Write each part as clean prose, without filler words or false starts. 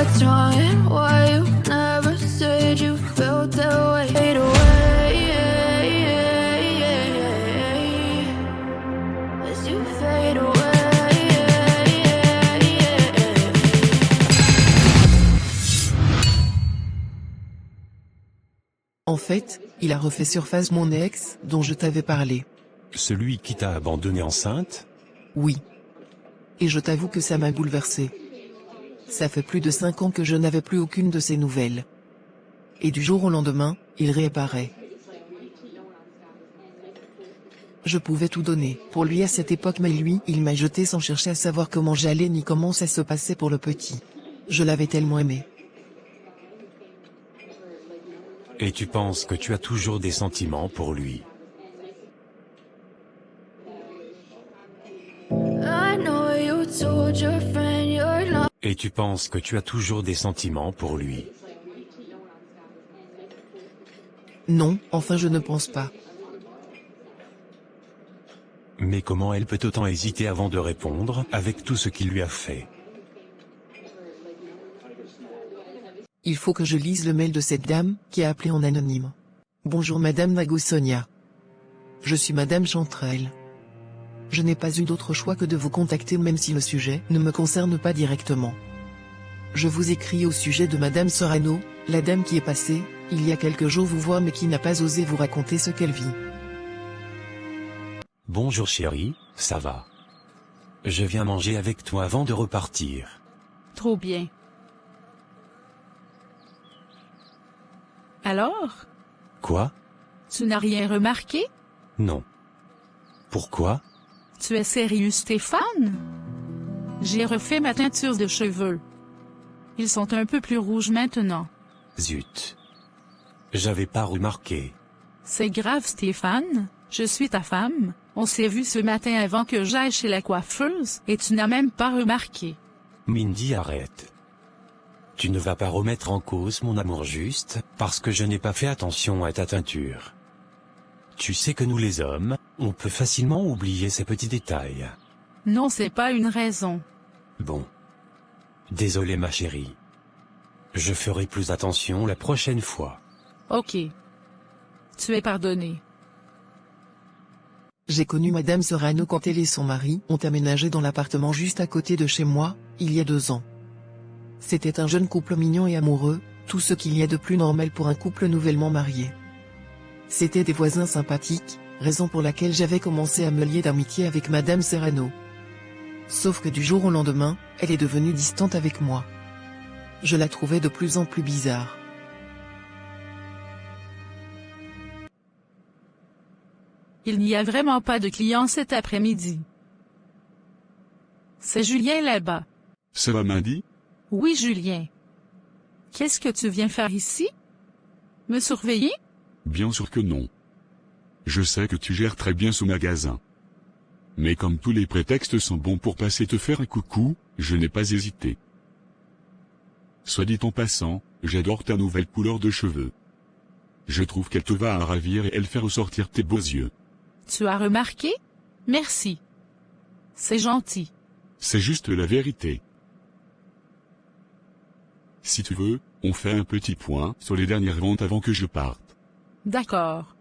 what's wrong and why you never said you felt that way. Fade away, as you fade away. En fait, il a refait surface mon ex, dont je t'avais parlé. Celui qui t'a abandonné enceinte? Oui. Et je t'avoue que ça m'a bouleversée. Ça fait plus de 5 ans que je n'avais plus aucune de ses nouvelles. Et du jour au lendemain, il réapparaît. Je pouvais tout donner pour lui à cette époque, mais lui, il m'a jeté sans chercher à savoir comment j'allais ni comment ça se passait pour le petit. Je l'avais tellement aimé. Et tu penses que tu as toujours des sentiments pour lui? I know you told your friend you're not. Et tu penses que tu as toujours des sentiments pour lui? Non, enfin je ne pense pas. Mais comment elle peut autant hésiter avant de répondre, avec tout ce qu'il lui a fait? Il faut que je lise le mail de cette dame, qui a appelé en anonyme. Bonjour Madame Nagosonia. Je suis Madame Chanterelle. Je n'ai pas eu d'autre choix que de vous contacter même si le sujet ne me concerne pas directement. Je vous écris au sujet de Madame Sorano, la dame qui est passée, il y a quelques jours vous voir mais qui n'a pas osé vous raconter ce qu'elle vit. Bonjour chérie, ça va? Je viens manger avec toi avant de repartir. Trop bien. Alors? Quoi? Tu n'as rien remarqué? Non. Pourquoi? Tu es sérieux, Stéphane? J'ai refait ma teinture de cheveux. Ils sont un peu plus rouges maintenant. Zut. J'avais pas remarqué. C'est grave, Stéphane. Je suis ta femme. On s'est vu ce matin avant que j'aille chez la coiffeuse, et tu n'as même pas remarqué. Mindy, arrête. Tu ne vas pas remettre en cause mon amour juste, parce que je n'ai pas fait attention à ta teinture. Tu sais que nous les hommes, on peut facilement oublier ces petits détails. Non, c'est pas une raison. Bon. Désolé ma chérie. Je ferai plus attention la prochaine fois. Ok. Tu es pardonné. J'ai connu Madame Sorano quand elle et son mari ont aménagé dans l'appartement juste à côté de chez moi, il y a 2 ans. C'était un jeune couple mignon et amoureux, tout ce qu'il y a de plus normal pour un couple nouvellement marié. C'étaient des voisins sympathiques, raison pour laquelle j'avais commencé à me lier d'amitié avec Madame Sorano. Sauf que du jour au lendemain, elle est devenue distante avec moi. Je la trouvais de plus en plus bizarre. Il n'y a vraiment pas de clients cet après-midi. C'est Julien là-bas. Ça va, Mindy? Oui, Julien. Qu'est-ce que tu viens faire ici? Me surveiller? Bien sûr que non. Je sais que tu gères très bien ce magasin. Mais comme tous les prétextes sont bons pour passer te faire un coucou, je n'ai pas hésité. Soit dit en passant, j'adore ta nouvelle couleur de cheveux. Je trouve qu'elle te va à ravir et elle fait ressortir tes beaux yeux. Tu as remarqué? Merci. C'est gentil. C'est juste la vérité. Si tu veux, on fait un petit point sur les dernières ventes avant que je parte. D'accord.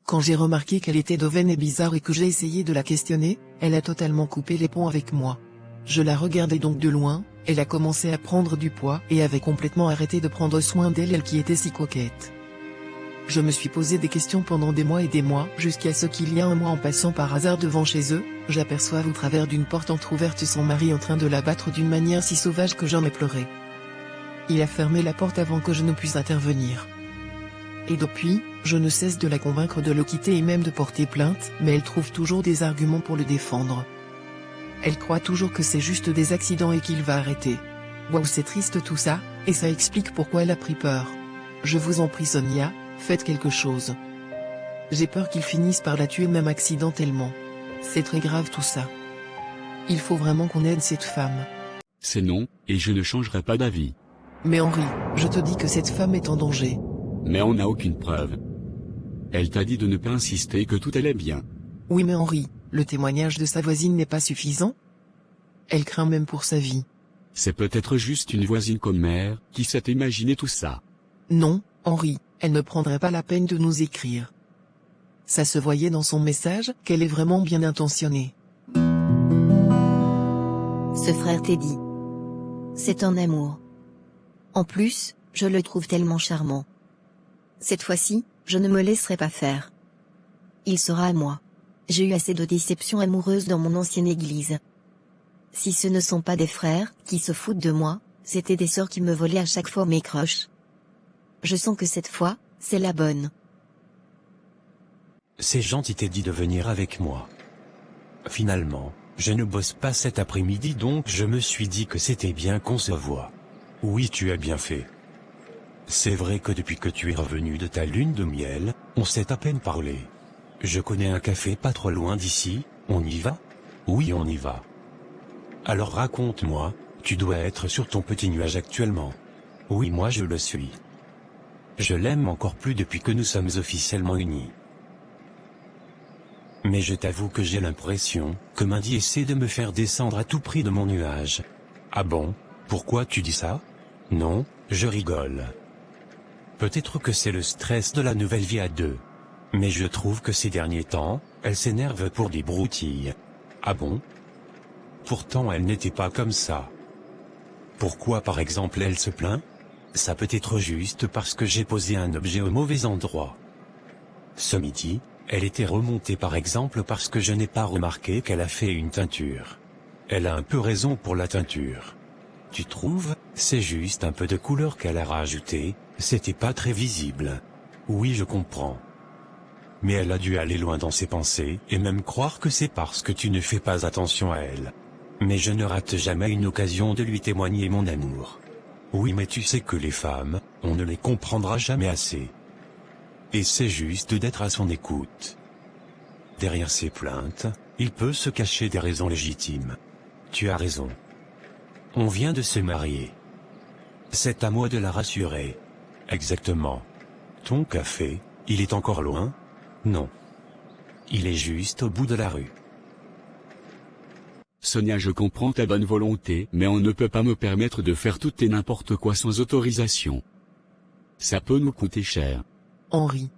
Quand j'ai remarqué qu'elle était dauvaine et bizarre et que j'ai essayé de la questionner, elle a totalement coupé les ponts avec moi. Je la regardais donc de loin, elle a commencé à prendre du poids et avait complètement arrêté de prendre soin d'elle, elle qui était si coquette. Je me suis posé des questions pendant des mois et des mois, jusqu'à ce qu'il y a un mois en passant par hasard devant chez eux, j'aperçois au travers d'une porte entr'ouverte son mari en train de la battre d'une manière si sauvage que j'en ai pleuré. Il a fermé la porte avant que je ne puisse intervenir. Et depuis, je ne cesse de la convaincre de le quitter et même de porter plainte, mais elle trouve toujours des arguments pour le défendre. Elle croit toujours que c'est juste des accidents et qu'il va arrêter. Waouh, c'est triste tout ça, et ça explique pourquoi elle a pris peur. Je vous en prie Sonia, faites quelque chose. J'ai peur qu'il finisse par la tuer même accidentellement. C'est très grave tout ça. Il faut vraiment qu'on aide cette femme. C'est non, et je ne changerai pas d'avis. Mais Henri, je te dis que cette femme est en danger. Mais on n'a aucune preuve. Elle t'a dit de ne pas insister, que tout allait bien. Oui mais Henri, le témoignage de sa voisine n'est pas suffisant? Elle craint même pour sa vie. C'est peut-être juste une voisine commère qui s'est imaginé tout ça. Non, Henri, elle ne prendrait pas la peine de nous écrire. Ça se voyait dans son message qu'elle est vraiment bien intentionnée. Ce frère Teddy. C'est un amour. En plus, je le trouve tellement charmant. Cette fois-ci, je ne me laisserai pas faire. Il sera à moi. J'ai eu assez de déceptions amoureuses dans mon ancienne église. Si ce ne sont pas des frères qui se foutent de moi, c'était des sœurs qui me volaient à chaque fois mes croches. Je sens que cette fois, c'est la bonne. C'est gentil Teddy de venir avec moi. Finalement, je ne bosse pas cet après-midi donc je me suis dit que c'était bien qu'on se voit. Oui, tu as bien fait. C'est vrai que depuis que tu es revenu de ta lune de miel, on s'est à peine parlé. Je connais un café pas trop loin d'ici, on y va? Oui, on y va. Alors raconte-moi, tu dois être sur ton petit nuage actuellement. Oui, moi je le suis. Je l'aime encore plus depuis que nous sommes officiellement unis. Mais je t'avoue que j'ai l'impression que Mindy essaie de me faire descendre à tout prix de mon nuage. Ah bon? Pourquoi tu dis ça? Non, je rigole. Peut-être que c'est le stress de la nouvelle vie à deux. Mais je trouve que ces derniers temps, elle s'énerve pour des broutilles. Ah bon? Pourtant elle n'était pas comme ça. Pourquoi par exemple elle se plaint? Ça peut être juste parce que j'ai posé un objet au mauvais endroit. Ce midi, elle était remontée par exemple parce que je n'ai pas remarqué qu'elle a fait une teinture. Elle a un peu raison pour la teinture. Tu trouves? C'est juste un peu de couleur qu'elle a rajouté, c'était pas très visible. Oui, je comprends. Mais elle a dû aller loin dans ses pensées et même croire que c'est parce que tu ne fais pas attention à elle. Mais je ne rate jamais une occasion de lui témoigner mon amour. Oui, mais tu sais que les femmes, on ne les comprendra jamais assez. Et c'est juste d'être à son écoute. Derrière ces plaintes, il peut se cacher des raisons légitimes. Tu as raison. On vient de se marier. C'est à moi de la rassurer. Exactement. Ton café, il est encore loin? Non. Il est juste au bout de la rue. Sonia, je comprends ta bonne volonté, mais on ne peut pas me permettre de faire tout et n'importe quoi sans autorisation. Ça peut nous coûter cher. Henri.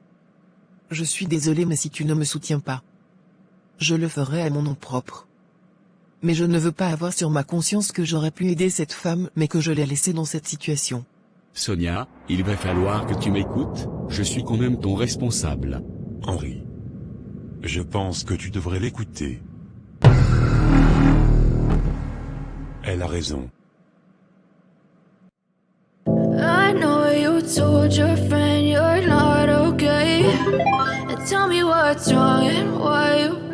Je suis désolé mais si tu ne me soutiens pas, je le ferai à mon nom propre. Mais je ne veux pas avoir sur ma conscience que j'aurais pu aider cette femme mais que je l'ai laissée dans cette situation. Sonia, il va falloir que tu m'écoutes, je suis quand même ton responsable. Henri. Je pense que tu devrais l'écouter. Elle a raison. I know you told your friend you're not okay. And tell me what's wrong and why you